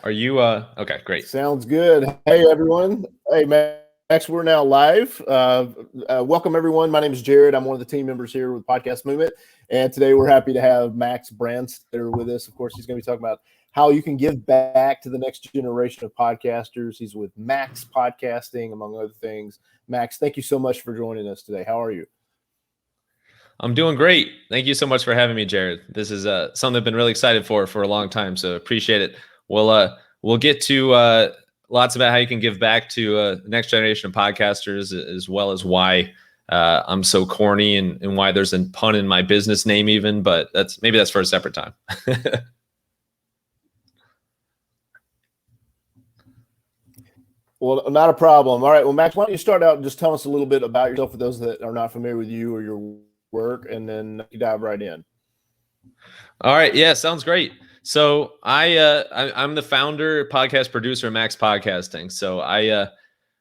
Are you okay, great. Sounds good. Hey, everyone. Hey, Max, we're now live. Welcome, everyone. My name is Jared. I'm one of the team members here with Podcast Movement. And today we're happy to have Max Branstetter with us. Of course, he's going to be talking about how you can give back to the next generation of podcasters. He's with Max Podcasting, among other things. Max, thank you so much for joining us today. How are you? I'm doing great. Thank you so much for having me, Jared. This is something I've been really excited for a long time, so appreciate it. We'll get to lots about how you can give back to the next generation of podcasters, as well as why I'm so corny and why there's a pun in my business name even, but that's for a separate time. Well, not a problem. All right. Well, Max, why don't you start out and just tell us a little bit about yourself for those that are not familiar with you or your work, and then you dive right in. All right. Yeah, sounds great. So I'm the founder, podcast producer of Max Podcasting. So I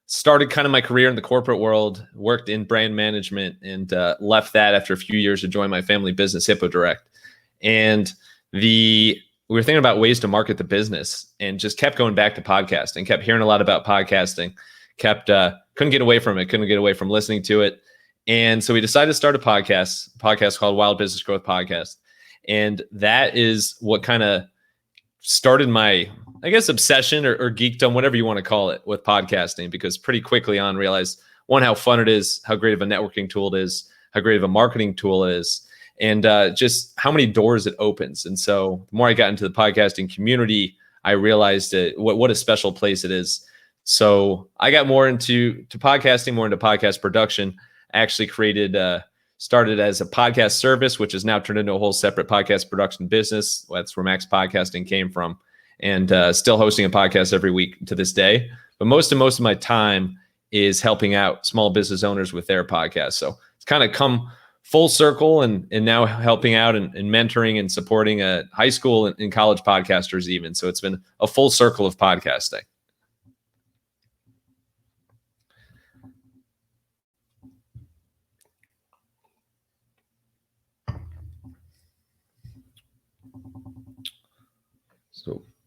started kind of my career in the corporate world, worked in brand management, and left that after a few years to join my family business, Hippo Direct. And we were thinking about ways to market the business, and just kept going back to podcasting, kept hearing a lot about podcasting, couldn't get away from it, couldn't get away from listening to it. And so we decided to start a podcast called Wild Business Growth Podcast. And that is what kind of started my, I guess, obsession or geekdom, whatever you want to call it, with podcasting, because pretty quickly on realized, one, how fun it is, how great of a networking tool it is, how great of a marketing tool it is, and just how many doors it opens. And so the more I got into the podcasting community, I realized what a special place it is. So I got more into podcasting, more into podcast production. I actually started as a podcast service, which has now turned into a whole separate podcast production business. That's where Max Podcasting came from, and still hosting a podcast every week to this day. But most of my time is helping out small business owners with their podcasts. So it's kind of come full circle, and now helping out and mentoring and supporting high school and college podcasters even. So it's been a full circle of podcasting.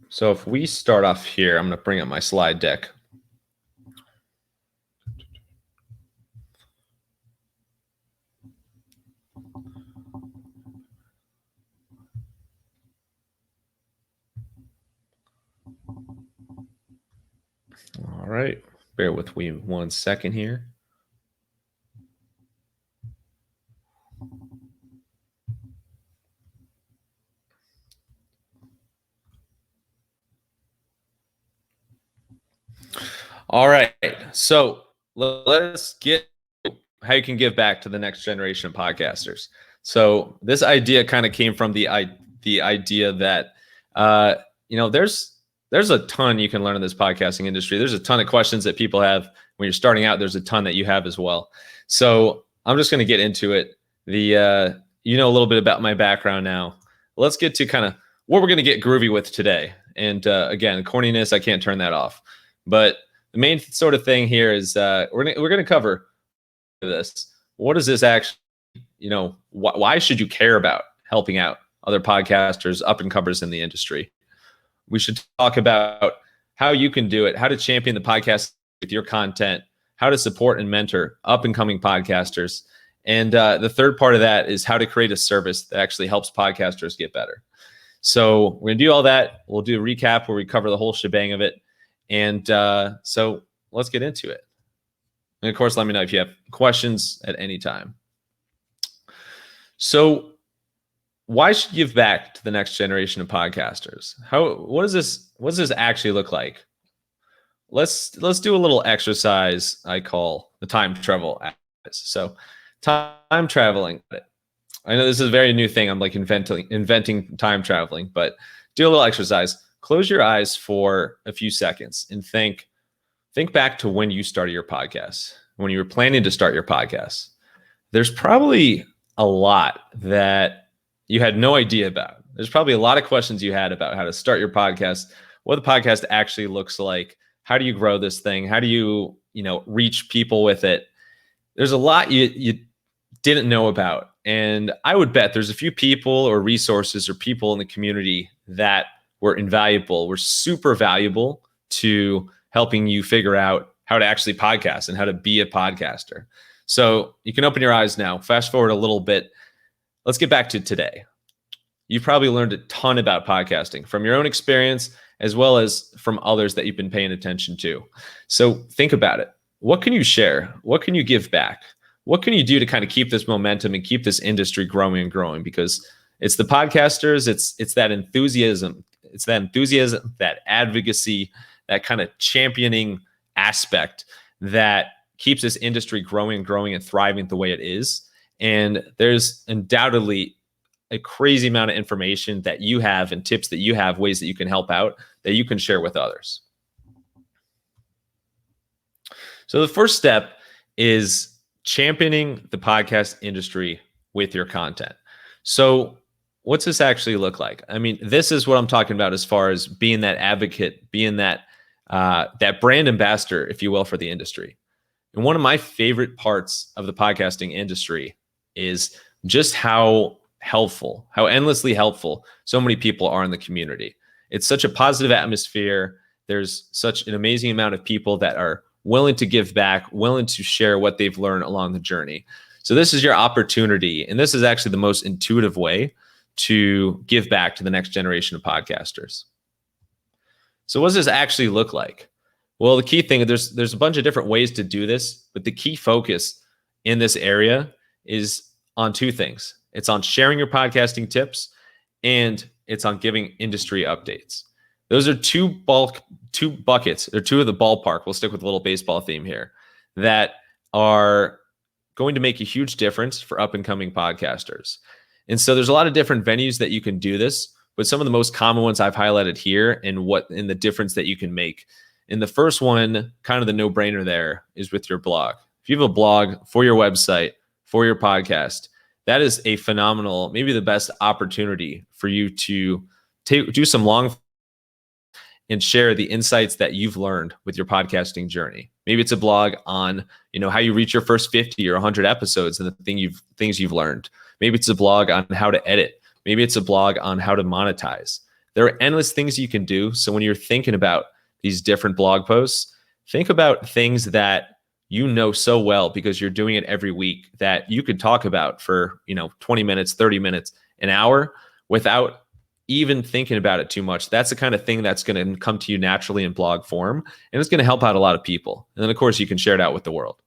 So if we start off here, I'm going to bring up my slide deck. All right, bear with me 1 second here. All right, so let's get how you can give back to the next generation of podcasters. So this idea kind of came from the idea that there's a ton you can learn in this podcasting industry. There's a ton of questions that people have when you're starting out. There's a ton that you have as well. So I'm just going to get into it. A little bit about my background now. Let's get to kind of what we're going to get groovy with today. And again, corniness, I can't turn that off. But the main sort of thing here is we're going to cover this. What is this actually? Why should you care about helping out other podcasters, up and comers in the industry? We should talk about how you can do it, how to champion the podcast with your content, how to support and mentor up and coming podcasters. And the third part of that is how to create a service that actually helps podcasters get better. So we're going to do all that. We'll do a recap where we cover the whole shebang of it. And so let's get into it. And of course, let me know if you have questions at any time. So why should you give back to the next generation of podcasters? What does this actually look like? Let's do a little exercise I call the time travel exercise. So time traveling. I know this is a very new thing. I'm like inventing time traveling, but do a little exercise. Close your eyes for a few seconds and think back to when you started your podcast, when you were planning to start your podcast. There's probably a lot that you had no idea about. There's probably a lot of questions you had about how to start your podcast, what the podcast actually looks like. How do you grow this thing? How do you reach people with it? There's a lot you didn't know about. And I would bet there's a few people or resources or people in the community that were invaluable, were super valuable to helping you figure out how to actually podcast and how to be a podcaster. So you can open your eyes now, fast forward a little bit. Let's get back to today. You've probably learned a ton about podcasting from your own experience, as well as from others that you've been paying attention to. So think about it. What can you share? What can you give back? What can you do to kind of keep this momentum and keep this industry growing and growing? Because it's the podcasters, it's that enthusiasm, that advocacy, that kind of championing aspect that keeps this industry growing and thriving the way it is. And there's undoubtedly a crazy amount of information that you have and tips that you have, ways that you can help out, that you can share with others. So the first step is championing the podcast industry with your content. So what's this actually look like? I mean, this is what I'm talking about as far as being that advocate, being that brand ambassador, if you will, for the industry. And one of my favorite parts of the podcasting industry is just how endlessly helpful so many people are in the community. It's such a positive atmosphere. There's such an amazing amount of people that are willing to give back, willing to share what they've learned along the journey. So this is your opportunity. And this is actually the most intuitive way to give back to the next generation of podcasters. So what does this actually look like? Well, the key thing, there's a bunch of different ways to do this, but the key focus in this area is on two things. It's on sharing your podcasting tips, and it's on giving industry updates. Those are two buckets. They're two of the ballpark. We'll stick with a little baseball theme here that are going to make a huge difference for up and coming podcasters. And so there's a lot of different venues that you can do this, but some of the most common ones I've highlighted here and the difference that you can make. And the first one, kind of the no-brainer there, is with your blog. If you have a blog for your website, for your podcast, that is a phenomenal, maybe the best opportunity for you to do some long and share the insights that you've learned with your podcasting journey. Maybe it's a blog on, how you reach your first 50 or 100 episodes and the things you've learned. Maybe it's a blog on how to edit. Maybe it's a blog on how to monetize. There are endless things you can do. So when you're thinking about these different blog posts, think about things that you know so well because you're doing it every week that you could talk about for 20 minutes, 30 minutes, an hour without even thinking about it too much. That's the kind of thing that's going to come to you naturally in blog form, and it's going to help out a lot of people. And then of course you can share it out with the world.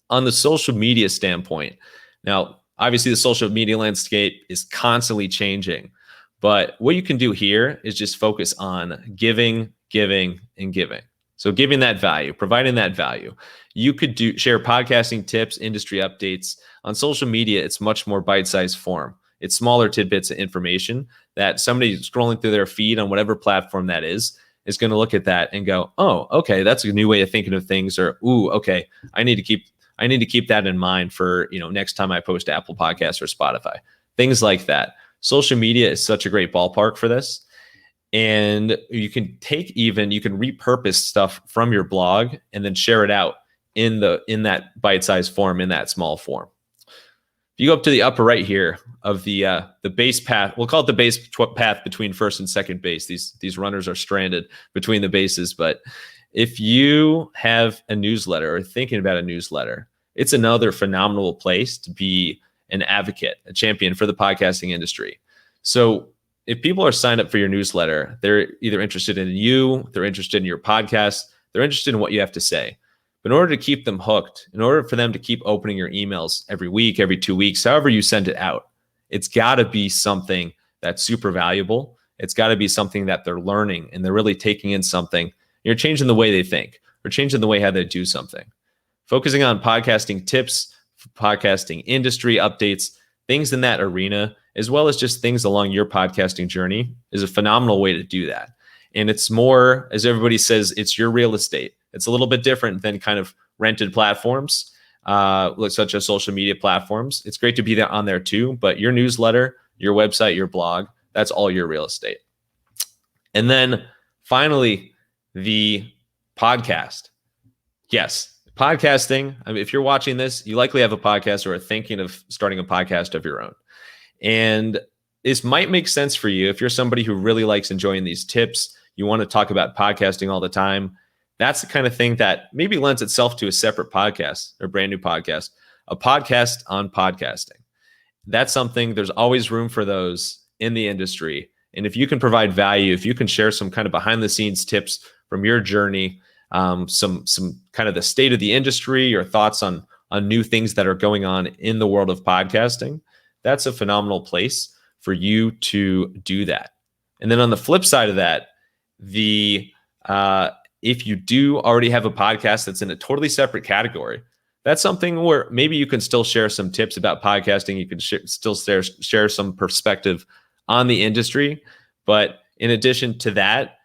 On the social media standpoint, now obviously the social media landscape is constantly changing, but what you can do here is just focus on giving, and giving. So giving that value, providing that value. You could share podcasting tips, industry updates. On social media, it's much more bite-sized form. It's smaller tidbits of information that somebody scrolling through their feed on whatever platform that is going to look at that and go, oh, okay, that's a new way of thinking of things. Or, ooh, okay, I need to keep that in mind for, next time I post to Apple Podcasts or Spotify. Things like that. Social media is such a great ballpark for this. And you can repurpose stuff from your blog and then share it out in that bite-sized form, in that small form. If you go up to the upper right here of the base path, we'll call it the base path between first and second base. These runners are stranded between the bases. But if you have a newsletter or thinking about a newsletter, it's another phenomenal place to be an advocate, a champion for the podcasting industry. So if people are signed up for your newsletter, they're either interested in you, they're interested in your podcast, they're interested in what you have to say. But in order to keep them hooked, in order for them to keep opening your emails every week, every 2 weeks, however you send it out, it's got to be something that's super valuable. It's got to be something that they're learning and they're really taking in something. You're changing the way they think or changing the way how they do something. Focusing on podcasting tips, podcasting industry updates, things in that arena, as well as just things along your podcasting journey, is a phenomenal way to do that. And it's more, as everybody says, it's your real estate. It's a little bit different than kind of rented platforms, such as social media platforms. It's great to be on there too, but your newsletter, your website, your blog, that's all your real estate. And then finally, the podcast. Yes, podcasting. I mean, if you're watching this, you likely have a podcast or are thinking of starting a podcast of your own. And this might make sense for you if you're somebody who really likes enjoying these tips. You want to talk about podcasting all the time. That's the kind of thing that maybe lends itself to a separate podcast or brand new podcast, a podcast on podcasting. That's something, there's always room for those in the industry. And if you can provide value, if you can share some kind of behind the scenes tips from your journey, some kind of the state of the industry, your thoughts on new things that are going on in the world of podcasting, that's a phenomenal place for you to do that. And then on the flip side of that, if you do already have a podcast that's in a totally separate category, that's something where maybe you can still share some tips about podcasting. You can still share some perspective on the industry. But in addition to that,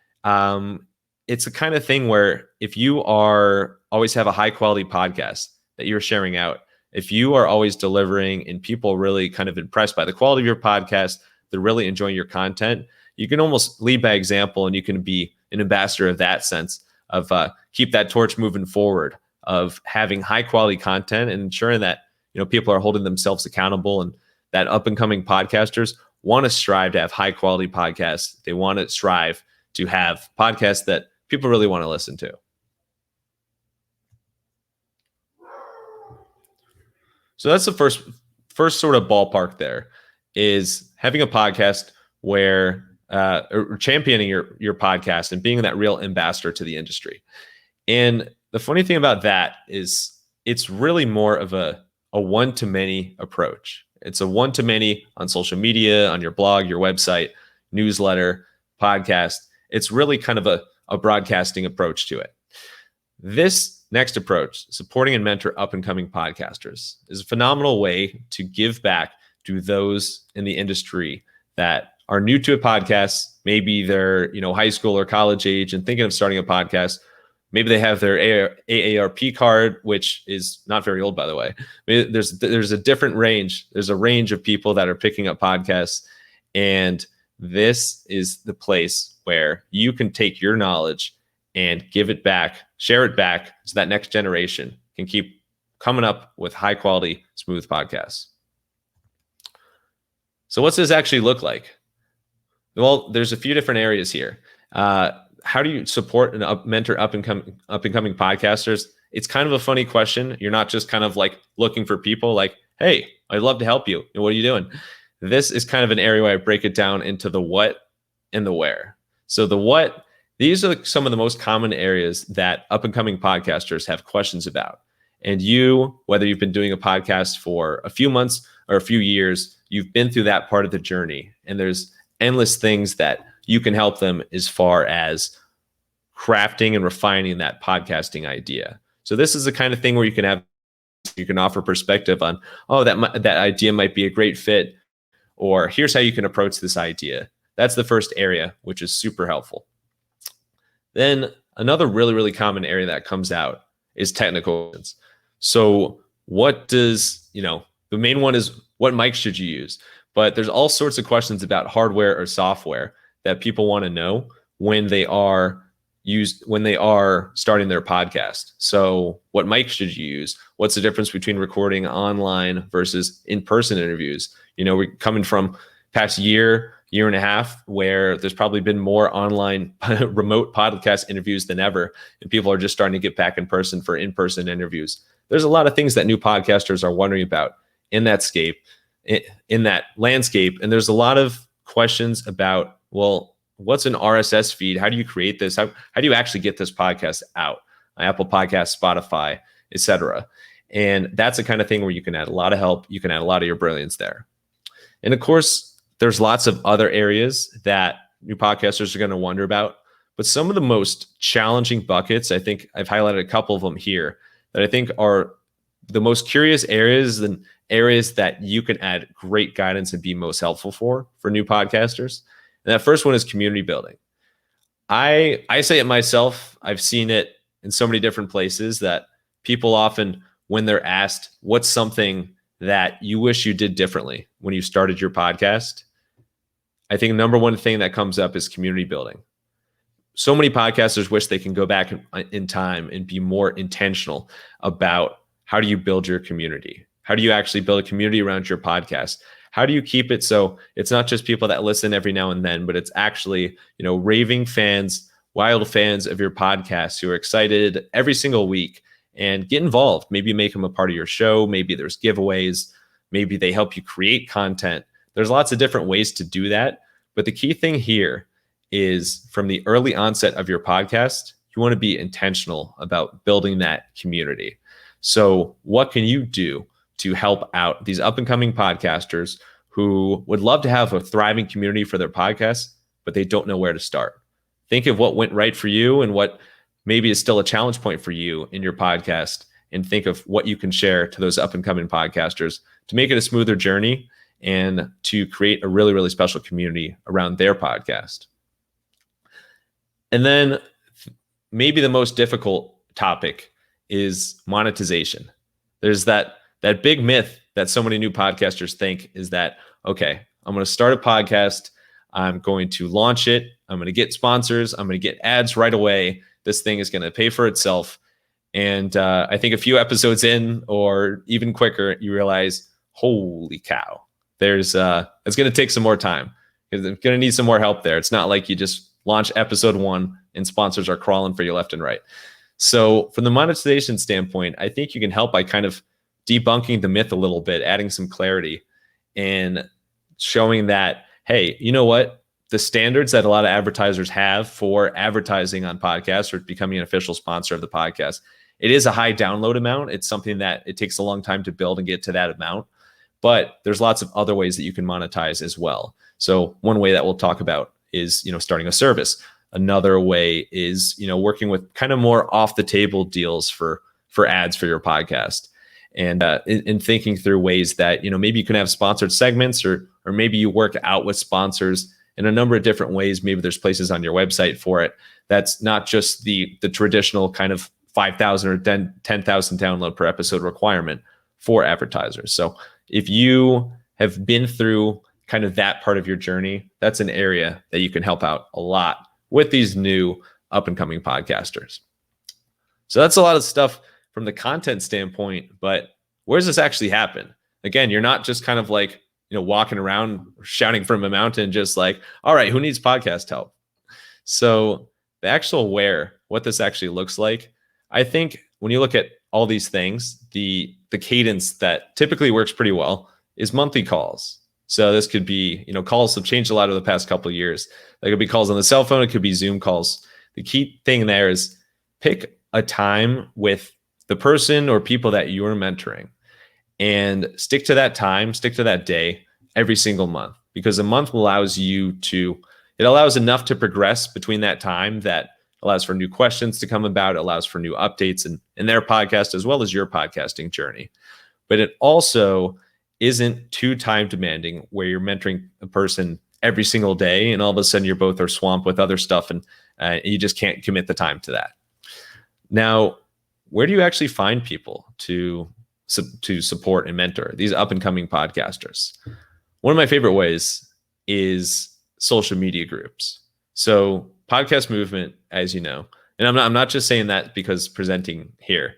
it's the kind of thing where if you are always have a high quality podcast that you're sharing out, if you are always delivering and people really kind of impressed by the quality of your podcast, they're really enjoying your content, you can almost lead by example, and you can be an ambassador of that sense of keep that torch moving forward of having high quality content and ensuring that people are holding themselves accountable, and that up and coming podcasters want to strive to have high quality podcasts. They want to strive to have podcasts that people really want to listen to. So that's the first sort of ballpark there, is having a podcast where or championing your podcast and being that real ambassador to the industry. And the funny thing about that is it's really more of a one-to-many approach. It's a one-to-many on social media, on your blog, your website, newsletter, podcast. It's really kind of a broadcasting approach to it. This next approach, supporting and mentor up-and-coming podcasters, is a phenomenal way to give back to those in the industry that are new to a podcast. Maybe they're high school or college age and thinking of starting a podcast. Maybe they have their AARP card, which is not very old, by the way. There's a different range. There's a range of people that are picking up podcasts, and this is the place where you can take your knowledge and give it back, share it back, so that next generation can keep coming up with high quality, smooth podcasts. So what's this actually look like? Well, there's a few different areas here. How do you support and mentor up and coming podcasters? It's kind of a funny question. You're not just kind of like looking for people like, hey, I'd love to help you. And what are you doing? This is kind of an area where I break it down into the what and the where. So the what, these are some of the most common areas that up and coming podcasters have questions about. And you, whether you've been doing a podcast for a few months or a few years, you've been through that part of the journey. And there's endless things that you can help them as far as crafting and refining that podcasting idea. So this is the kind of thing where you can offer perspective on, that idea might be a great fit, or here's how you can approach this idea. That's the first area, which is super helpful. Then another really, really common area that comes out is technical questions. So what does, the main one is, what mic should you use? But there's all sorts of questions about hardware or software that people want to know when they are starting their podcast. So what mic should you use? What's the difference between recording online versus in-person interviews? We're coming from past year and a half where there's probably been more online remote podcast interviews than ever, and people are just starting to get back in person for in-person interviews. There's a lot of things that new podcasters are wondering about in that landscape. And there's a lot of questions about, well, what's an RSS feed? How do you create this? How do you actually get this podcast out? Apple Podcasts, Spotify, etc. And that's the kind of thing where you can add a lot of help. You can add a lot of your brilliance there. And of course, there's lots of other areas that new podcasters are going to wonder about. But some of the most challenging buckets, I think I've highlighted a couple of them here, that I think are the most curious areas and areas that you can add great guidance and be most helpful for new podcasters. And that first one is community building. I say it myself. I've seen it in so many different places that people often, when they're asked, what's something that you wish you did differently when you started your podcast? I think the number one thing that comes up is community building. So many podcasters wish they can go back in time and be more intentional about how do you build your community? How do you actually build a community around your podcast? how do you keep it so it's not just people that listen every now and then, but it's actually, raving fans, wild fans of your podcast who are excited every single week and get involved. Maybe make them a part of your show. Maybe there's giveaways. Maybe they help you create content. There's lots of different ways to do that. But the key thing here is from the early onset of your podcast, you want to be intentional about building that community. So what can you do to help out these up and coming podcasters who would love to have a thriving community for their podcast, but they don't know where to start? Think of what went right for you and what maybe is still a challenge point for you in your podcast, and think of what you can share to those up and coming podcasters to make it a smoother journey and to create a really, really special community around their podcast. And then maybe the most difficult topic is monetization. There's that big myth that so many new podcasters think is that, okay, I'm going to start a podcast. I'm going to launch it. I'm going to get sponsors. I'm going to get ads right away. This thing is going to pay for itself. And I think a few episodes in, or even quicker, you realize, holy cow, it's going to take some more time, because it's going to need some more help there. It's not like you just launch episode 1 and sponsors are crawling for you left and right. So from the monetization standpoint, I think you can help by kind of debunking the myth a little bit, adding some clarity and showing that, hey, you know what? The standards that a lot of advertisers have for advertising on podcasts or becoming an official sponsor of the podcast, it is a high download amount. It's something that it takes a long time to build and get to that amount. But there's lots of other ways that you can monetize as well. So one way that we'll talk about is, starting a service. Another way is, working with kind of more off the table deals for ads for your podcast. And in thinking through ways that, maybe you can have sponsored segments, or maybe you work out with sponsors in a number of different ways. Maybe there's places on your website for it. That's not just the traditional kind of 5,000 or 10,000 download per episode requirement for advertisers. So if you have been through kind of that part of your journey, that's an area that you can help out a lot with these new up and coming podcasters. So that's a lot of stuff from the content standpoint, but where does this actually happen? Again, you're not just kind of like, walking around shouting from a mountain, just like, all right, who needs podcast help? So the actual what this actually looks like, I think when you look at all these things, the cadence that typically works pretty well is monthly calls. So this could be, calls have changed a lot over the past couple of years. There could be calls on the cell phone. It could be Zoom calls. The key thing there is pick a time with the person or people that you are mentoring and stick to that time, stick to that day every single month, because a month allows it allows enough to progress between that time that allows for new questions to come about, allows for new updates in their podcast as well as your podcasting journey. But it also isn't too time demanding where you're mentoring a person every single day and all of a sudden you're both are swamped with other stuff and you just can't commit the time to that. Now, where do you actually find people to support and mentor these up and coming podcasters? One of my favorite ways is social media groups. So Podcast Movement, as you know, and I'm not just saying that because presenting here,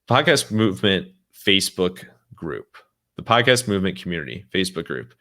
Podcast Movement Facebook group, the Podcast Movement community Facebook group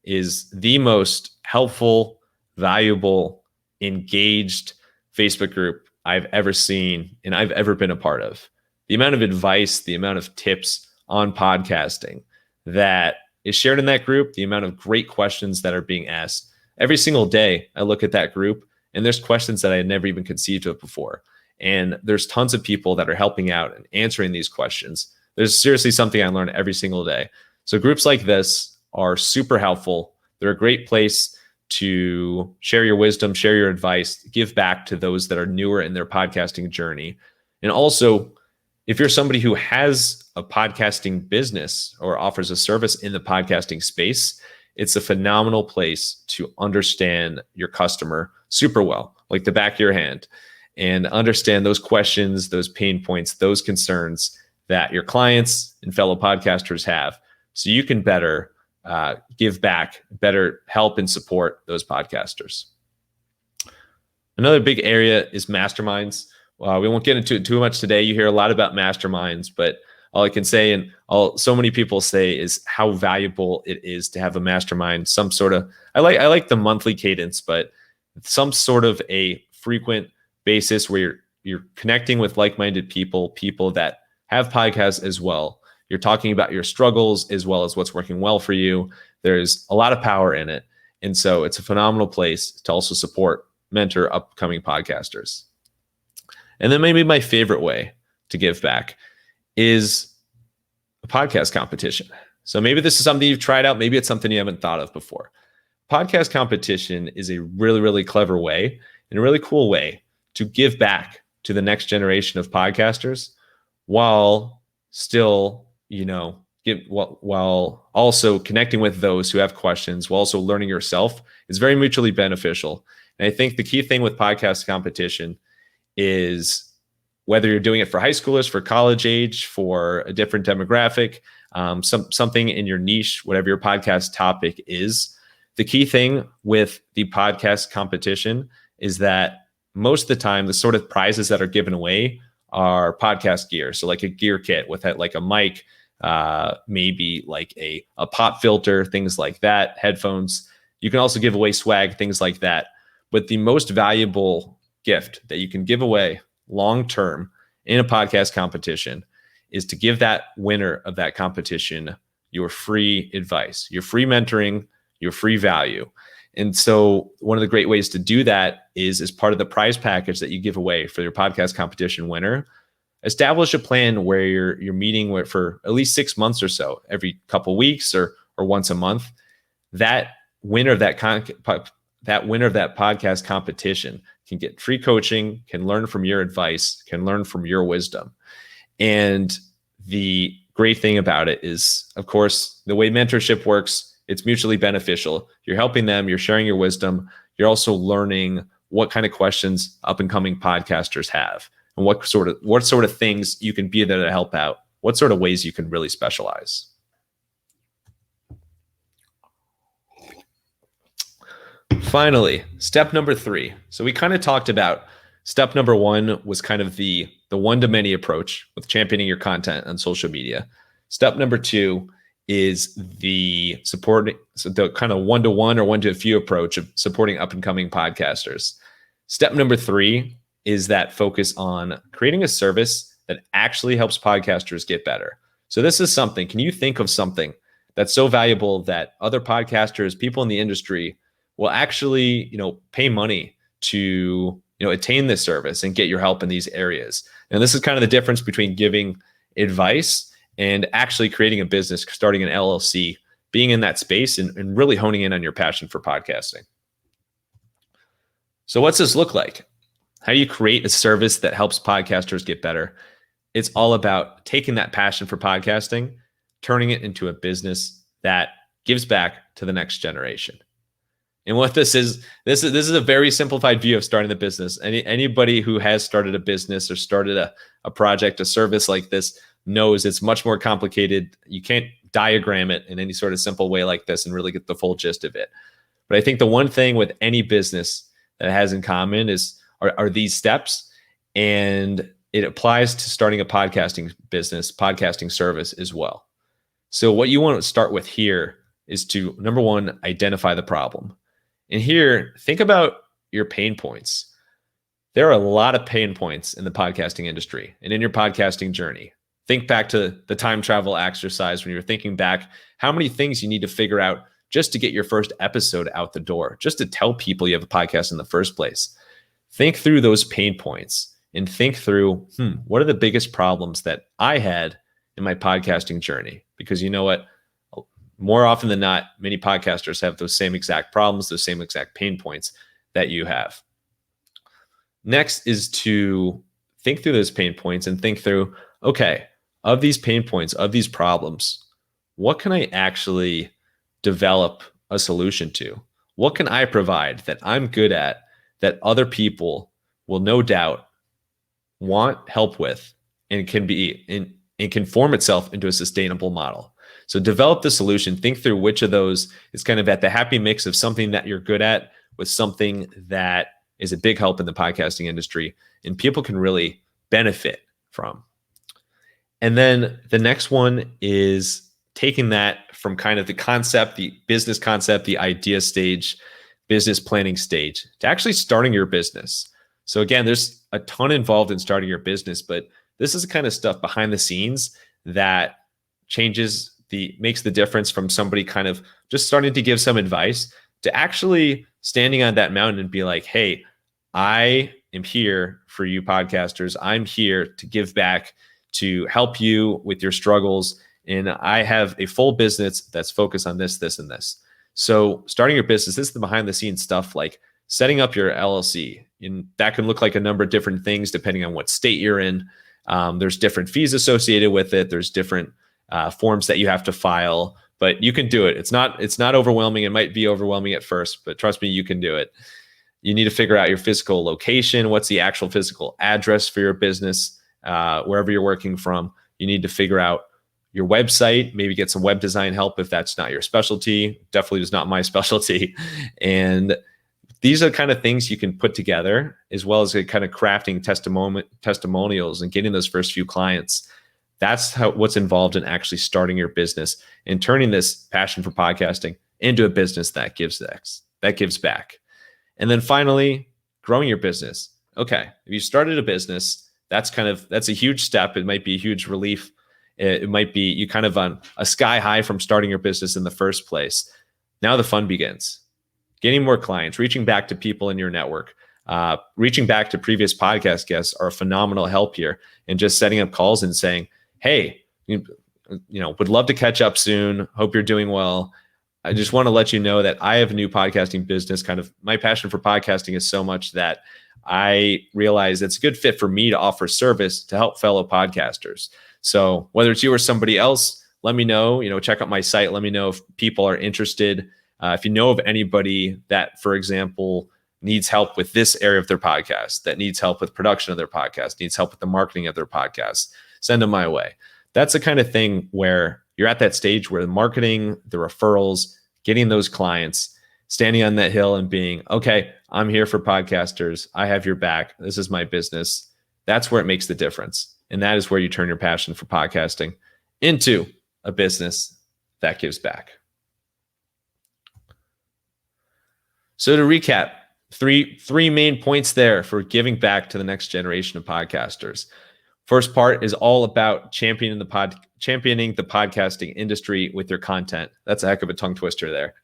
is the most helpful, valuable, engaged Facebook group I've ever seen and I've ever been a part of. The amount of advice, the amount of tips on podcasting that is shared in that group, the amount of great questions that are being asked. Every single day, I look at that group and there's questions that I had never even conceived of before. And there's tons of people that are helping out and answering these questions. There's seriously something I learn every single day. So groups like this are super helpful. They're a great place to share your wisdom, share your advice, give back to those that are newer in their podcasting journey. And also, if you're somebody who has a podcasting business or offers a service in the podcasting space, it's a phenomenal place to understand your customer super well, like the back of your hand, and understand those questions, those pain points, those concerns that your clients and fellow podcasters have, so you can better give back, better help and support those podcasters. Another big area is masterminds. We won't get into it too much today. You hear a lot about masterminds, but all I can say, and all so many people say, is how valuable it is to have a mastermind, some sort of, I like the monthly cadence, but some sort of a frequent basis where you're connecting with like-minded people that have podcasts as well. You're talking about your struggles as well as what's working well for you. There's a lot of power in it. And so it's a phenomenal place to also support, mentor upcoming podcasters. And then maybe my favorite way to give back is a podcast competition. So maybe this is something you've tried out. Maybe it's something you haven't thought of before. Podcast competition is a really, really clever way and a really cool way to give back to the next generation of podcasters while still, while also connecting with those who have questions, while also learning yourself. Is very mutually beneficial. And I think the key thing with podcast competition is whether you're doing it for high schoolers, for college age, for a different demographic, something in your niche, whatever your podcast topic is. The key thing with the podcast competition is that most of the time, the sort of prizes that are given away are podcast gear. So like a gear kit with like a mic, maybe like a pop filter, things like that, headphones. You can also give away swag, things like that. But the most valuable gift that you can give away long-term in a podcast competition is to give that winner of that competition your free advice, your free mentoring, your free value. And so one of the great ways to do that is as part of the prize package that you give away for your podcast competition winner, establish a plan where you're meeting with for at least 6 months or so, every couple weeks or once a month. That winner of that podcast competition can get free coaching, can learn from your advice, can learn from your wisdom. And the great thing about it is, of course, the way mentorship works, it's mutually beneficial. You're helping them, you're sharing your wisdom. You're also learning what kind of questions up and coming podcasters have and what sort of things you can be there to help out, what sort of ways you can really specialize. Finally, step number 3. So we kind of talked about step number 1 was kind of the one-to-many approach with championing your content on social media. Step number 2 is the kind of one-to-one or one-to-a-few approach of supporting up-and-coming podcasters. Step number 3 is that focus on creating a service that actually helps podcasters get better. So this is something, can you think of something that's so valuable that other podcasters, people in the industry will actually, pay money to, attain this service and get your help in these areas? And this is kind of the difference between giving advice and actually creating a business, starting an LLC, being in that space and really honing in on your passion for podcasting. So what's this look like? How do you create a service that helps podcasters get better? It's all about taking that passion for podcasting, turning it into a business that gives back to the next generation. And what this is a very simplified view of starting the business. Anybody who has started a business or started a project, a service like this knows it's much more complicated. You can't diagram it in any sort of simple way like this and really get the full gist of it. But I think the one thing with any business that it has in common are these steps, and it applies to starting a podcasting business, podcasting service as well. So what you want to start with here is to, number 1, identify the problem. And here, think about your pain points. There are a lot of pain points in the podcasting industry and in your podcasting journey. Think back to the time travel exercise when you're thinking back, how many things you need to figure out just to get your first episode out the door, just to tell people you have a podcast in the first place. Think through those pain points and think through, what are the biggest problems that I had in my podcasting journey? Because you know what? More often than not, many podcasters have those same exact problems, those same exact pain points that you have. Next is to think through those pain points and think through, okay, of these pain points, of these problems, what can I actually develop a solution to? What can I provide that I'm good at that other people will no doubt want help with and can form itself into a sustainable model? So develop the solution, think through which of those is kind of at the happy mix of something that you're good at with something that is a big help in the podcasting industry and people can really benefit from. And then the next one is taking that from kind of the concept, the business concept, the idea stage, business planning stage, to actually starting your business. So again, there's a ton involved in starting your business, but this is the kind of stuff behind the scenes that makes the difference from somebody kind of just starting to give some advice to actually standing on that mountain and be like, hey, I am here for you podcasters. I'm here to give back, to help you with your struggles. And I have a full business that's focused on this, this, and this. So starting your business, this is the behind the scenes stuff, like setting up your LLC. And that can look like a number of different things depending on what state you're in. There's different fees associated with it. There's different forms that you have to file, but you can do it. It's not overwhelming. It might be overwhelming at first, but trust me, you can do it. You need to figure out your physical location. What's the actual physical address for your business, wherever you're working from. You need to figure out your website, maybe get some web design help if that's not your specialty. Definitely is not my specialty. And these are the kind of things you can put together, as well as kind of crafting testimonials and getting those first few clients. That's what's involved in actually starting your business and turning this passion for podcasting into a business that gives back. And then finally, growing your business. Okay, if you started a business, that's a huge step. It might be a huge relief. It might be you kind of on a sky high from starting your business in the first place. Now the fun begins. Getting more clients, reaching back to people in your network, reaching back to previous podcast guests are a phenomenal help here. And just setting up calls and saying, hey, would love to catch up soon. Hope you're doing well. I just want to let you know that I have a new podcasting business. Kind of my passion for podcasting is so much that I realize it's a good fit for me to offer service to help fellow podcasters. So whether it's you or somebody else, let me know, check out my site. Let me know if people are interested. If you know of anybody that, for example, needs help with this area of their podcast, that needs help with production of their podcast, needs help with the marketing of their podcast, send them my way. That's the kind of thing where you're at that stage where the marketing, the referrals, getting those clients, standing on that hill and being, okay, I'm here for podcasters. I have your back. This is my business. That's where it makes the difference. And that is where you turn your passion for podcasting into a business that gives back. So to recap, three main points there for giving back to the next generation of podcasters. First part is all about championing the podcasting industry with your content. That's a heck of a tongue twister there.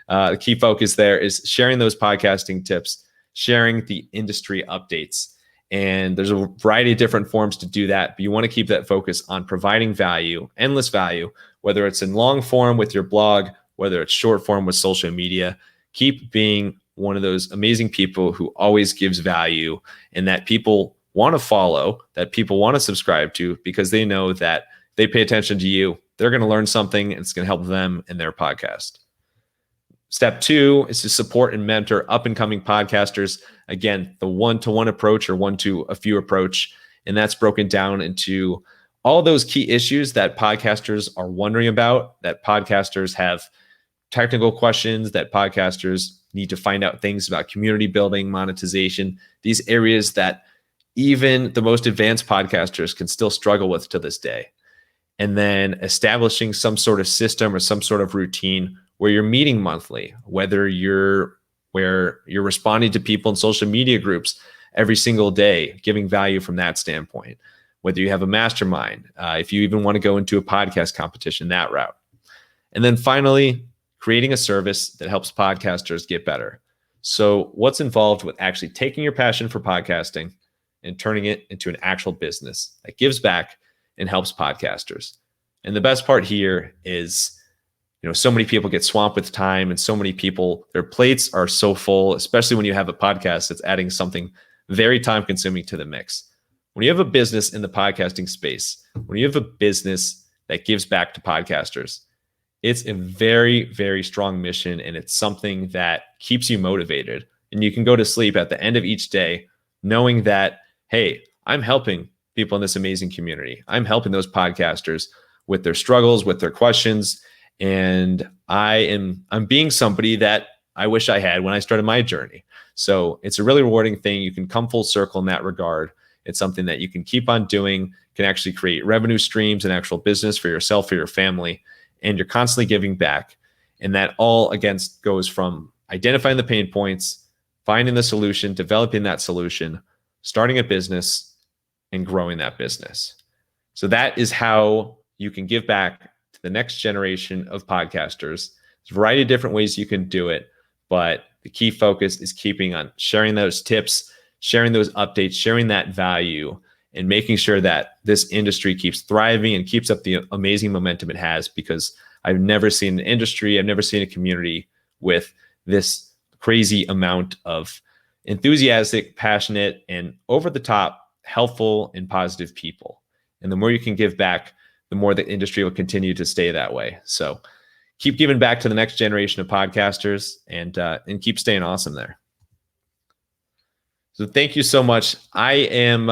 The key focus there is sharing those podcasting tips, sharing the industry updates. And there's a variety of different forms to do that, but you want to keep that focus on providing value, endless value, whether it's in long form with your blog, whether it's short form with social media. Keep being one of those amazing people who always gives value and that people want to follow, that people want to subscribe to, because they know that they pay attention to you. They're going to learn something and it's going to help them in their podcast. Step 2 is to support and mentor up and coming podcasters. Again, the one-to-one approach or one-to-a-few approach. And that's broken down into all those key issues that podcasters are wondering about, that podcasters have technical questions, that podcasters need to find out things about community building, monetization, these areas that even the most advanced podcasters can still struggle with to this day. And then establishing some sort of system or some sort of routine where you're meeting monthly, where you're responding to people in social media groups every single day, giving value from that standpoint, whether you have a mastermind, if you even want to go into a podcast competition, that route. And then finally, creating a service that helps podcasters get better. So what's involved with actually taking your passion for podcasting and turning it into an actual business that gives back and helps podcasters? And the best part here is, so many people get swamped with time, and so many people, their plates are so full, especially when you have a podcast that's adding something very time consuming to the mix. When you have a business in the podcasting space, when you have a business that gives back to podcasters, it's a very, very strong mission, and it's something that keeps you motivated. And you can go to sleep at the end of each day knowing that, hey, I'm helping people in this amazing community. I'm helping those podcasters with their struggles, with their questions. And I'm being somebody that I wish I had when I started my journey. So it's a really rewarding thing. You can come full circle in that regard. It's something that you can keep on doing, can actually create revenue streams and actual business for yourself, for your family, and you're constantly giving back. And that all against goes from identifying the pain points, finding the solution, developing that solution, starting a business, and growing that business. So that is how you can give back to the next generation of podcasters. There's a variety of different ways you can do it, but the key focus is keeping on sharing those tips, sharing those updates, sharing that value, and making sure that this industry keeps thriving and keeps up the amazing momentum it has, because I've never seen an industry, I've never seen a community with this crazy amount of enthusiastic, passionate, and over the top, helpful and positive people. And the more you can give back, the more the industry will continue to stay that way. So keep giving back to the next generation of podcasters, and keep staying awesome there. So thank you so much. I am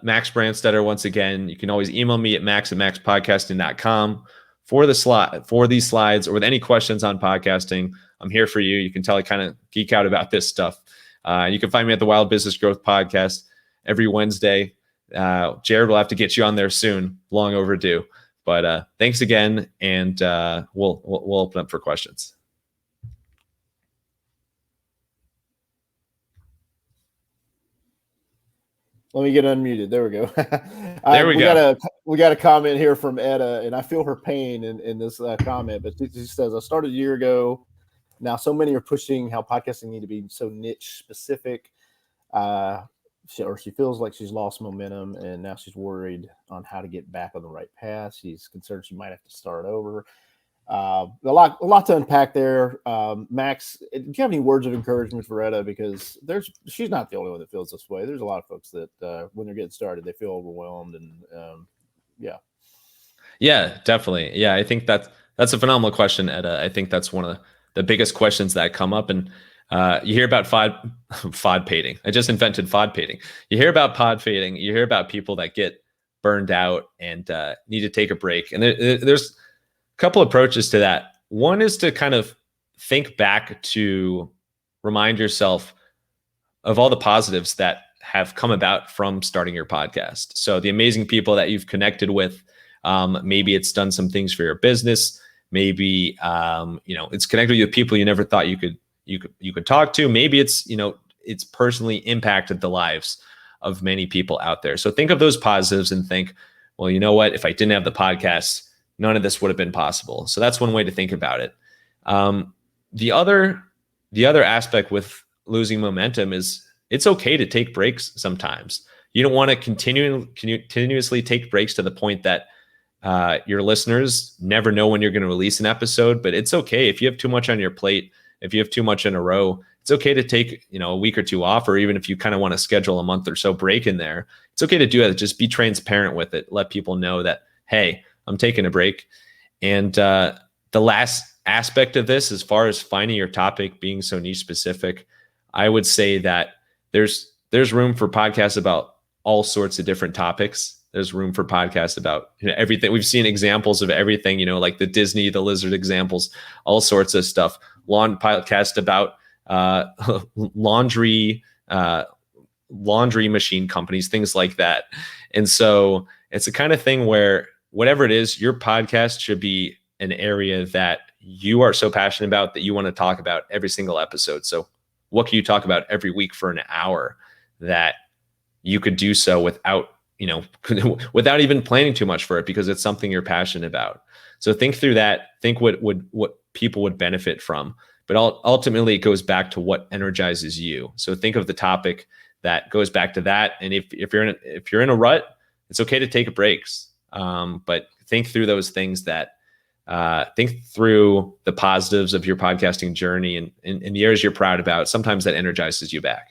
Max Branstetter once again. You can always email me at max@maxpodcasting.com for these slides, or with any questions on podcasting. I'm here for you. You can tell I kind of geek out about this stuff. You can find me at the Wild Business Growth Podcast every Wednesday. Jared will have to get you on there soon. Long overdue. But thanks again, and we'll open up for questions. Let me get unmuted. There we go. There we go. We got a comment here from Etta, and I feel her pain in this comment. But she says, "I started a year ago. Now, so many are pushing how podcasting need to be so niche specific. She feels like she's lost momentum, and now she's worried on how to get back on the right path. She's concerned she might have to start over. A lot to unpack there. Max, do you have any words of encouragement for Etta? Because she's not the only one that feels this way. There's a lot of folks that when they're getting started, they feel overwhelmed, and Yeah, definitely. Yeah, I think that's a phenomenal question, Etta. I think that's one of the biggest questions that come up, and you hear about FOD fading. I just invented FOD fading. You hear about pod fading. You hear about people that get burned out and need to take a break. And there's a couple approaches to that. One is to kind of think back to remind yourself of all the positives that have come about from starting your podcast. So the amazing people that you've connected with, maybe it's done some things for your business. Maybe it's connected with people you never thought you could talk to. Maybe it's personally impacted the lives of many people out there. So think of those positives and think, well, you know what? If I didn't have the podcast, none of this would have been possible. So that's one way to think about it. The other aspect with losing momentum is it's okay to take breaks sometimes. You don't want to continuously take breaks to the point that your listeners never know when you're going to release an episode. But it's okay if you have too much on your plate. If you have too much in a row, it's okay to take a week or two off, or even if you kind of want to schedule a month or so break in there, it's okay to do it. Just be transparent with it. Let people know that, hey, I'm taking a break. And the last aspect of this, as far as finding your topic being so niche specific, I would say that there's room for podcasts about all sorts of different topics. There's room for podcasts about everything. We've seen examples of everything, like the Disney, the lizard examples, all sorts of stuff. Podcast about laundry machine companies, things like that. And so it's the kind of thing where whatever it is, your podcast should be an area that you are so passionate about that you want to talk about every single episode. So what can you talk about every week for an hour that you could do so without even planning too much for it, because it's something you're passionate about. So think through that, think what people would benefit from, but ultimately it goes back to what energizes you. So think of the topic that goes back to that. And if you're in a rut, it's okay to take breaks. But think through those things think through the positives of your podcasting journey and the areas you're proud about. Sometimes that energizes you back.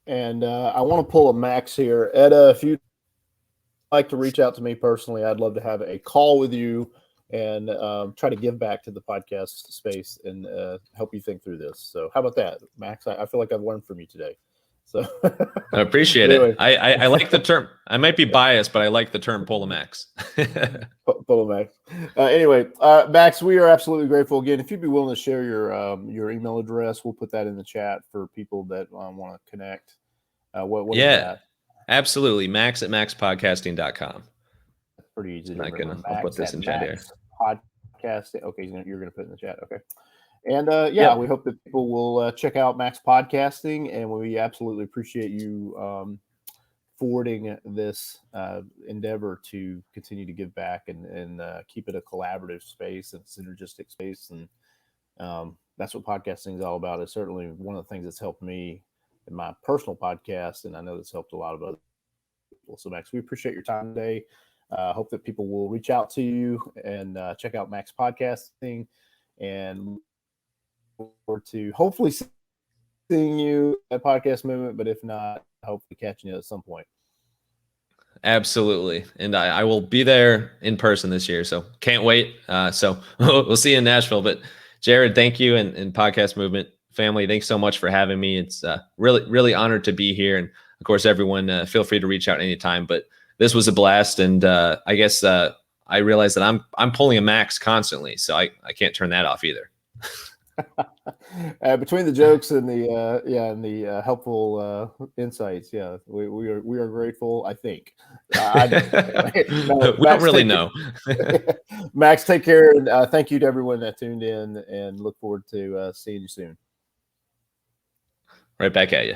And I want to pull a Max here. Etta, if you'd like to reach out to me personally, I'd love to have a call with you and try to give back to the podcast space and help you think through this. So how about that, Max? I feel like I've learned from you today. So I appreciate anyway. it. I like the term. I might be biased, but I like the term pull a Max. Pull a Max. Anyway, Max, we are absolutely grateful. Again, if you'd be willing to share your email address, we'll put that in the chat for people that want to connect. What is that? Absolutely. Max at maxpodcasting.com. That's pretty easy to Not remember. gonna. I'll put this in chat here. Podcasting. Okay, you're gonna put it in the chat. Okay. And we hope that people will check out Max Podcasting, and we absolutely appreciate you forwarding this endeavor to continue to give back and keep it a collaborative space and synergistic space. And that's what podcasting is all about. It's certainly one of the things that's helped me in my personal podcast, and I know that's helped a lot of other people. So, Max, we appreciate your time today. Hope that people will reach out to you and check out Max Podcasting, and forward to hopefully seeing you at Podcast Movement, but if not, hopefully catching you at some point. Absolutely. And I will be there in person this year. So can't wait. So we'll see you in Nashville. But Jared, thank you. And Podcast Movement family, thanks so much for having me. It's really, really honored to be here. And of course, everyone feel free to reach out anytime. But this was a blast. And I guess I realized that I'm pulling a Max constantly. So I can't turn that off either. Between the jokes and the helpful insights, we are grateful. I think we don't really know. Max, take care, and thank you to everyone that tuned in, and look forward to seeing you soon. Right back at you.